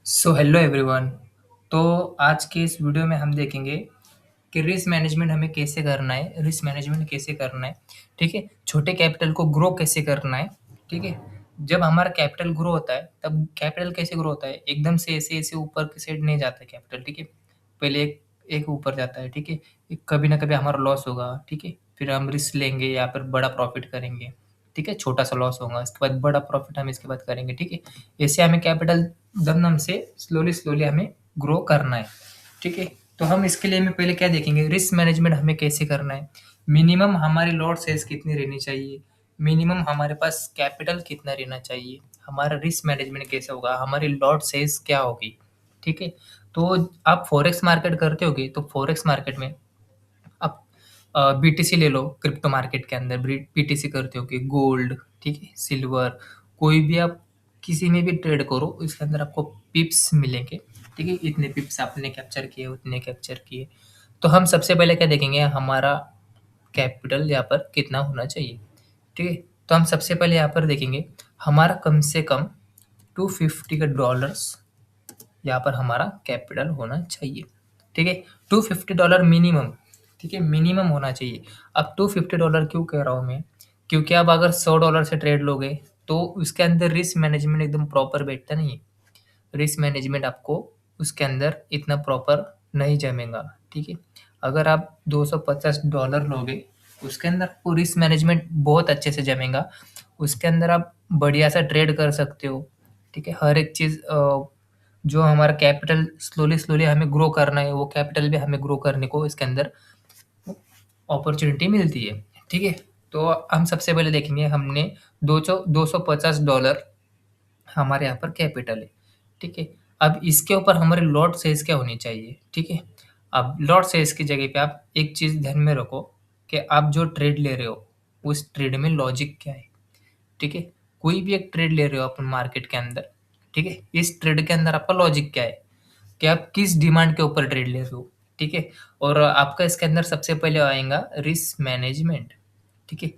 Hello everyone. तो आज के इस वीडियो में हम देखेंगे कि रिस्क मैनेजमेंट हमें कैसे करना है, रिस्क मैनेजमेंट कैसे करना है, ठीक है? छोटे कैपिटल को ग्रो कैसे करना है, ठीक है? जब हमारा कैपिटल ग्रो होता है, तब कैपिटल कैसे ग्रो होता है? एकदम से ऐसे-ऐसे ऊपर की साइड नहीं जाता है कैपिटल, ठीक है? पहले एक एक ऊपर जाता है, ठीक है? एक कभी न कभी हमारा लॉस होगा, ठीक है? फिर हम रिस्क लेंगे या फिर बड़ा प्रॉफ़िट करेंगे, ठीक है? छोटा-सा लॉस होगा, इसके बाद बड़ा प्रॉफ़िट हम इसके बाद करेंगे, ठीक है? ऐसे हमें कैपिटल दम-दम से स्लोली-स्लोली हमें ग्रो करना है, ठीक है? तो हम इसके लिए हमें पहले क्या देखेंगे, रिस्क मैनेजमेंट हमें कैसे करना है? मिनिमम हमारी लॉट साइज़ कितनी रहनी चाहिए? मिनिमम हमारे पास कैपिटल कितना रहना चाहिए? हमारा रिस्क मैनेजमेंट कैसे होगा? हमारी लॉट साइज़ क्या होगी? ठीक है? तो आप फॉरेक्स मार्केट करते होगे, तो फॉरेक्स मार्केट में आप बीटीसी ले लो, क्रिप्टो मार्केट के अंदर बीटीसी करते हो कि गोल्ड, ठीक है, सिल्वर, कोई भी आप किसी में भी ट्रेड करो, इसके अंदर आपको पिप्स मिलेंगे, ठीक है? इतने पिप्स आपने कैप्चर किए, उतने कैप्चर किए। तो हम सबसे पहले क्या देखेंगे, हमारा कैपिटल यहाँ पर कितना होना चाहिए, ठीक है? तो हम सबसे पहले यहाँ पर देखेंगे, हमारा कम से कम $250 यहाँ पर हमारा कैपिटल होना चाहिए, ठीक है? $250 मिनिमम, ठीक है? मिनिमम होना चाहिए। अब $250 क्यों कह रहा हूँ मैं? क्योंकि आप अगर $100 से ट्रेड लोगे, तो उसके अंदर रिस्क मैनेजमेंट एकदम प्रॉपर बैठता नहीं है। रिस्क मैनेजमेंट आपको उसके अंदर इतना प्रॉपर नहीं जमेगा, ठीक है? अगर आप $250 लोगे, उसके अंदर आपको रिस्क मैनेजमेंट बहुत अच्छे से जमेगा। उसके अंदर आप बढ़िया-सा ट्रेड कर सकते हो, ठीक है? हर एक चीज़ जो हमारा कैपिटल स्लोली-स्लोली हमें ग्रो करना है, वो कैपिटल भी हमें ग्रो करने को इसके अंदर अपॉर्च्युनिटी मिलती है, ठीक है? तो हम सबसे पहले देखेंगे, हमने दो सौ $250 हमारे यहाँ पर कैपिटल है, ठीक है? अब इसके ऊपर हमारी लॉट साइज़ क्या होनी चाहिए, ठीक है? अब लॉट साइज़ की जगह पे आप एक चीज़ ध्यान में रखो कि आप जो ट्रेड ले रहे हो, उस ट्रेड में लॉजिक क्या है, ठीक है? कोई भी एक ट्रेड ले रहे हो अपन मार्केट के अंदर, ठीक है? इस ट्रेड के अंदर आपका लॉजिक क्या है? कि आप किस डिमांड के ऊपर ट्रेड ले रहे हो, ठीक है? और आपका इसके अंदर सबसे पहले आएगा रिस्क मैनेजमेंट, ठीक है?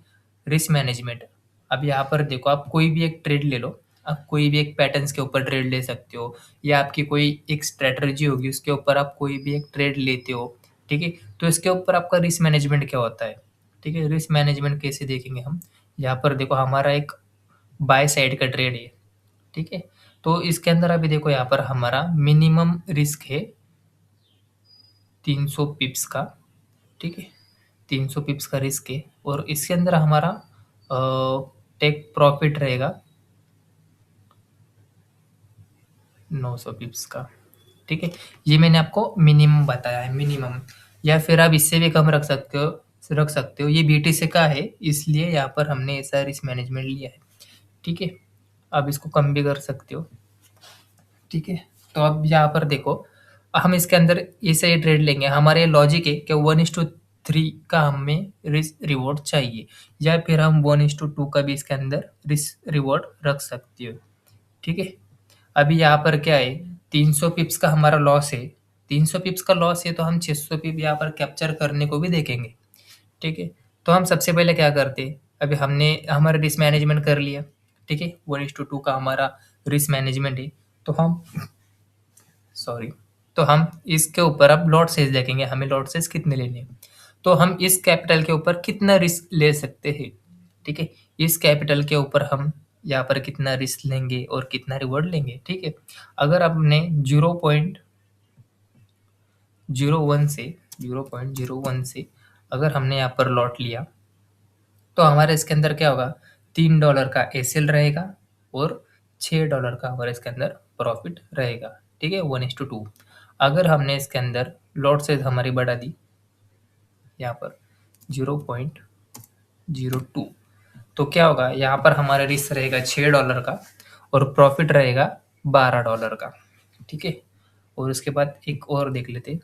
Risk management. अब यहाँ पर देखो, आप कोई भी एक ट्रेड ले लो, आप कोई भी एक पैटर्न्स के ऊपर ट्रेड ले सकते हो, या आपकी कोई एक स्ट्रैटेजी होगी, उसके ऊपर आप कोई भी एक ट्रेड लेते हो, ठीक है? तो इसके ऊपर आपका रिस्क मैनेजमेंट क्या होता है, ठीक है? रिस्क मैनेजमेंट कैसे देखेंगे हम? यहाँ पर देखो, हमारा एक बाय साइड का ट्रेड है, ठीक है? तो इसके अंदर अभी देखो, यहाँ पर हमारा मिनिमम रिस्क है 300 पिप्स का, ठीक है? 300 पिप्स का रिस्क है, और इसके अंदर हमारा टेक प्रॉफिट रहेगा 900 पिप्स का, ठीक है? ये मैंने आपको मिनिमम बताया है, मिनिमम, या फिर आप इससे भी कम रख सकते हो। ये बीटीसी का है, इसलिए यहाँ पर हमने ऐसा रिस्क मैनेजमेंट लिया है, ठीक है? आप इसको कम भी कर सकते हो, ठीक है? तो अब यहाँ पर देखो, हम इसके अंदर ऐसे ही ट्रेड लेंगे। हमारे लॉजिक है कि 1:3 का हमें रिस्क रिवॉर्ड चाहिए, या फिर हम 1:2 का भी इसके अंदर रिस्क रिवॉर्ड रख सकते हो, ठीक है? अभी यहाँ पर क्या है, 300 पिप्स का हमारा लॉस है। 300 पिप्स का लॉस है, तो हम 600 पिप यहाँ पर कैप्चर करने को भी देखेंगे, ठीक है? तो हम सबसे पहले क्या करते हैं, अभी हमने हमारा रिस्क मैनेजमेंट कर लिया, ठीक है? 1:2 का हमारा रिस्क मैनेजमेंट है, तो हम सॉरी, तो हम इसके ऊपर अब लॉट साइज़ देखेंगे, हमें लॉट साइज़ कितने लेने हैं। तो हम इस कैपिटल के ऊपर कितना रिस्क ले सकते हैं, ठीक है? इस कैपिटल के ऊपर हम यहाँ पर कितना रिस्क लेंगे और कितना रिवॉर्ड लेंगे, ठीक है? अगर आपने 0.01 से अगर हमने यहाँ पर लॉट लिया, तो हमारे इसके अंदर क्या होगा, $3 का एसएल रहेगा, और $6 का हमारे इसके अंदर प्रॉफिट रहेगा, ठीक है? 1:2। अगर हमने इसके अंदर लॉट साइज हमारी बढ़ा दी यहाँ पर 0.02, तो क्या होगा, यहाँ पर हमारा रिस्क रहेगा $6 का, और प्रॉफिट रहेगा $12 का, ठीक है? और उसके बाद एक और देख लेते,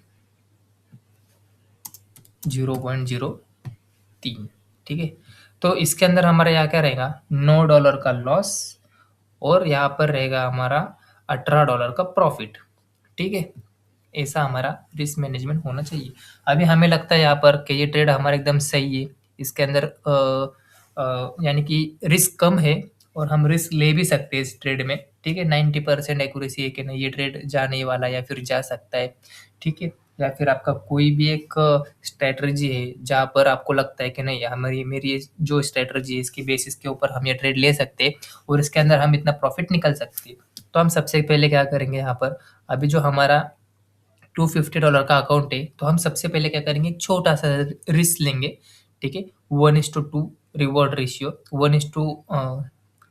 0.03, ठीक है? तो इसके अंदर हमारा यहाँ क्या रहेगा, $9 का लॉस, और यहाँ पर रहेगा हमारा $18 का प्रॉफिट, ठीक है? ऐसा हमारा रिस्क मैनेजमेंट होना चाहिए। अभी हमें लगता है यहाँ पर कि ये ट्रेड हमारा एकदम सही है, इसके अंदर यानी कि रिस्क कम है, और हम रिस्क ले भी सकते हैं इस ट्रेड में, ठीक है। 90% एक्यूरेसी है कि नहीं ये ट्रेड जाने ही वाला है या फिर जा सकता है, ठीक है। या फिर आपका कोई भी एक स्ट्रैटेजी है जहाँ पर आपको लगता है कि नहीं हमारी मेरी जो स्ट्रैटेजी है इसकी बेसिस के ऊपर हम ये ट्रेड ले सकते हैं और इसके अंदर हम इतना प्रॉफिट निकल सकते हैं। तो हम सबसे पहले क्या करेंगे यहाँ पर, अभी जो हमारा $250 का अकाउंट है, तो हम सबसे पहले क्या करेंगे, एक छोटा-सा रिस्क लेंगे, ठीक है? 1:2 रिवॉर्ड रेशियो,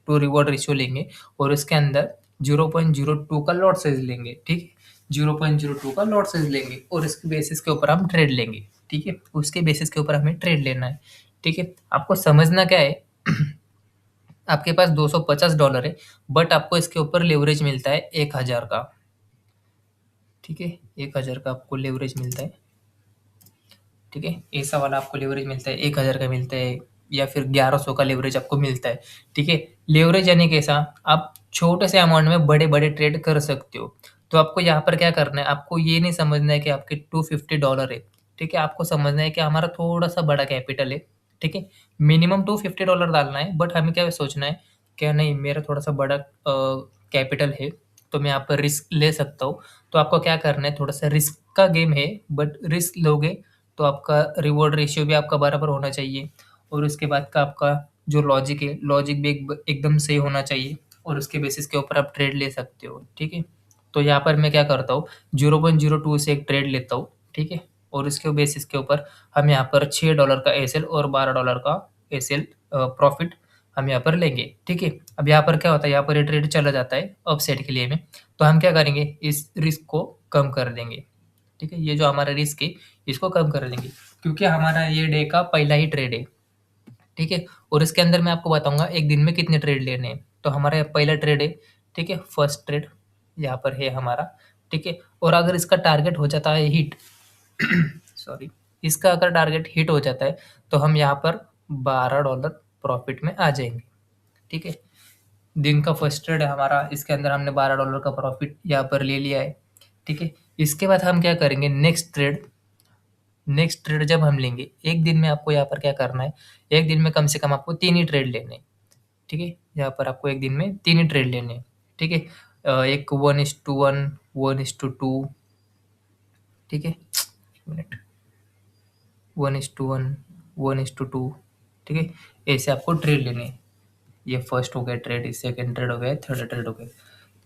2 रिवॉर्ड रेशियो लेंगे और उसके अंदर 0.02 का लॉट साइज़ लेंगे, ठीक है? 0.02 का लॉट साइज़ लेंगे और इसके बेसिस के ऊपर हम ट्रेड लेंगे, ठीक है? उसके बेसिस के ऊपर हमें ट्रेड लेना है, ठीक है? आपको समझना क्या है आपके पास $250 है, बट आपको इसके ऊपर लेवरेज मिलता है 1000 का, ठीक है? 1000 का आपको लेवरेज मिलता है। ठीक है? ऐसा वाला आपको लेवरेज मिलता है, 1000 का मिलता है या फिर 1100 का लेवरेज आपको मिलता है, ठीक है? लेवरेज यानी कैसा? आप छोटे से अमाउंट में बड़े-बड़े ट्रेड कर सकते हो। तो आपको यहाँ पर क्या करना है, आपको ये नहीं समझना है कि आपके $250 है, ठीक है? आपको समझना है कि हमारा थोड़ा-सा बड़ा कैपिटल है, ठीक है? मिनिमम $250 डालना है, बट हमें क्या सोचना है, क्या नहीं मेरा थोड़ा-सा बड़ा कैपिटल है, तो मैं यहाँ पर रिस्क ले सकता हूँ। तो आपको क्या करना है, थोड़ा-सा रिस्क का गेम है, बट रिस्क लोगे तो आपका रिवॉर्ड रेशियो भी आपका बराबर होना चाहिए और उसके बाद का आपका जो लॉजिक है, लॉजिक भी एकदम सही होना चाहिए और उसके बेसिस के ऊपर आप ट्रेड ले सकते हो, ठीक है? तो यहाँ पर मैं क्या करता हूँ, 0.02 से एक ट्रेड लेता हूँ, ठीक है? और इसके बेसिस के ऊपर हम यहाँ पर $6 का एसएल और $12 का एसएल प्रॉफिट हम यहाँ पर लेंगे, ठीक है? अब यहाँ पर क्या होता है, यहाँ पर ये ट्रेड चला जाता है अपसाइड के लिए में, तो हम क्या करेंगे, इस रिस्क को कम कर देंगे, ठीक है? ये जो हमारा रिस्क है, इसको कम कर देंगे क्योंकि हमारा ये डे का पहला ही ट्रेड है, ठीक है? और इसके अंदर मैं आपको बताऊँगा एक दिन में कितने ट्रेड लेने हैं। तो हमारा ये पहला ट्रेड है, ठीक है? फर्स्ट ट्रेड यहाँ पर है हमारा, ठीक है? और अगर इसका टारगेट हो जाता है हिट सॉरी, इसका अगर टारगेट हिट हो जाता है, तो हम यहाँ पर $12 प्रॉफिट में आ जाएँगे, ठीक है? दिन का फर्स्ट ट्रेड है हमारा, इसके अंदर हमने $12 का प्रॉफिट यहाँ पर ले लिया है, ठीक है? इसके बाद हम क्या करेंगे, नेक्स्ट ट्रेड जब हम लेंगे, एक दिन में आपको यहाँ पर क्या करना है, एक दिन में कम से कम आपको 3 ही ट्रेड लेने हैं, ठीक है? यहाँ पर आपको एक दिन में 3 ही ट्रेड लेने हैं, ठीक है? एक 1:1, 1:2, ठीक है? 1 मिनट, 1:1, 1:2, ठीक है? ऐसे आपको ट्रेड लेने हैं। ये फर्स्ट हो गया ट्रेड, सेकंड ट्रेड हो गया, थर्ड ट्रेड हो गया,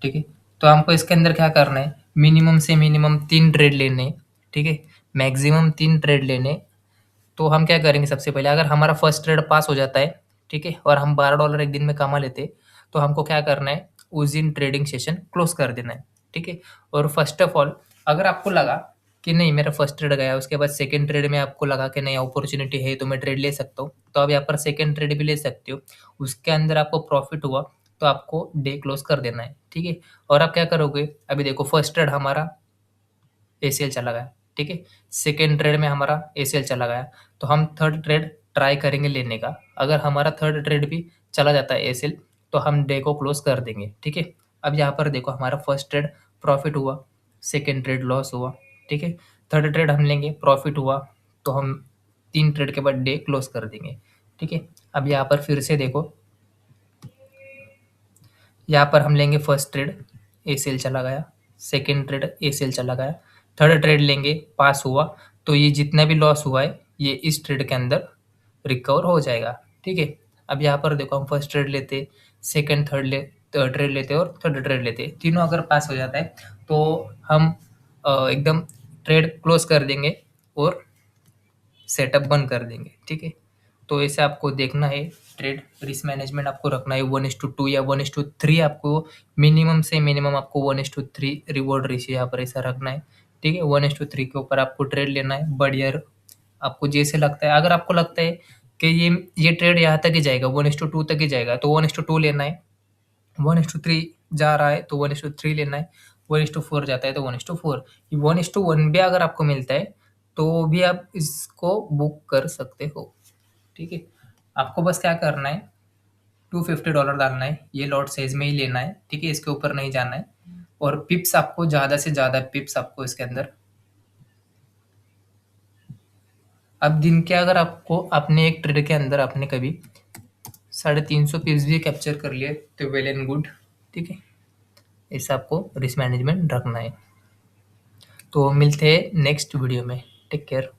ठीक है? तो हमको इसके अंदर क्या करना है, मिनिमम से मिनिमम 3 ट्रेड लेने हैं, ठीक है? मैक्सिमम 3 ट्रेड लेने हैं। तो हम क्या करेंगे, सबसे पहले अगर हमारा फर्स्ट ट्रेड पास हो जाता है, ठीक है? और हम $12 एक दिन में कमा लेते हैं, तो हमको क्या करना है, उस दिन ट्रेडिंग सेशन क्लोज़ कर देना है, ठीक है? और फर्स्ट ऑफ ऑल अगर आपको लगा कि नहीं मेरा फर्स्ट ट्रेड गया, उसके बाद सेकंड ट्रेड में आपको लगा कि नहीं अपॉर्च्युनिटी है तो मैं ट्रेड ले सकता हूँ, तो आप यहाँ पर सेकंड ट्रेड भी ले सकते हो। उसके अंदर आपको प्रॉफिट हुआ, तो आपको डे क्लोज़ कर देना है, ठीक है? और आप क्या करोगे, अभी देखो फर्स्ट ट्रेड हमारा एसीएल चला गया, ठीक है? सेकंड ट्रेड में हमारा एसीएल चला गया, तो हम थर्ड ट्रेड ट्राई करेंगे लेने का। अगर हमारा थर्ड ट्रेड भी चला जाता है एसीएल, तो हम डे को क्लोज़ कर देंगे, ठीक है? अब यहाँ पर देखो हमारा फर्स्ट ट्रेड प्रॉफिट हुआ, सेकंड ट्रेड लॉस हुआ, ठीक है? थर्ड ट्रेड हम लेंगे, प्रॉफिट हुआ, तो हम 3 ट्रेड के बाद डे क्लोज़ कर देंगे, ठीक है? अब यहाँ पर फिर से देखो, यहाँ पर हम लेंगे फर्स्ट ट्रेड, एसीएल चला गया, सेकंड ट्रेड एसीएल चला गया, थर्ड ट्रेड लेंगे, पास हुआ, तो ये जितना भी लॉस हुआ है, ये इस ट्रेड के अंदर रिकवर हो जाएगा, ठीक है? अब यहाँ पर देखो हम फर्स्ट ट्रेड लेते, सेकंड थर्ड ट्रेड लेते और थर्ड ट्रेड लेते, तीनों अगर पास हो जाता है, तो हम एकदम ट्रेड क्लोज़ कर देंगे और सेटअप बंद कर देंगे, ठीक है? तो ऐसे आपको देखना है ट्रेड रिस्क मैनेजमेंट आपको रखना है 1:2 या 1:3 आपको मिनिमम से मिनिमम आपको 1:3 रिवॉर्ड रेशियो यहाँ पर ऐसा रखना है, ठीक है? 1:3 के ऊपर आपको ट्रेड लेना है, बढ़िया आपको जैसे लगता है, अगर आपको लगता है कि ये ट्रेड यहाँ तक ही जाएगा, 1:2 तक ही जाएगा, तो 1:2 लेना है, 1:3 जा रहा है तो 1:3 लेना है, 1:4 जाता है तो 1:4, 1:1 भी अगर आपको मिलता है, तो भी आप इसको बुक कर सकते हो, ठीक है? आपको बस क्या करना है, $250 डालना है, ये लॉट साइज़ में ही लेना है, ठीक है? इसके ऊपर नहीं जाना है और पिप्स आपको ज़्यादा से ज़्यादा पिप्स आपको इसके अंदर, अब दिन के अगर आपको अपने एक ट्रेड के अंदर आपने कभी 350 पीस भी कैप्चर कर लिए तो वेल एंड गुड। ठीक है, ऐसा आपको रिस्क मैनेजमेंट रखना है। तो मिलते हैं नेक्स्ट वीडियो में। Take care.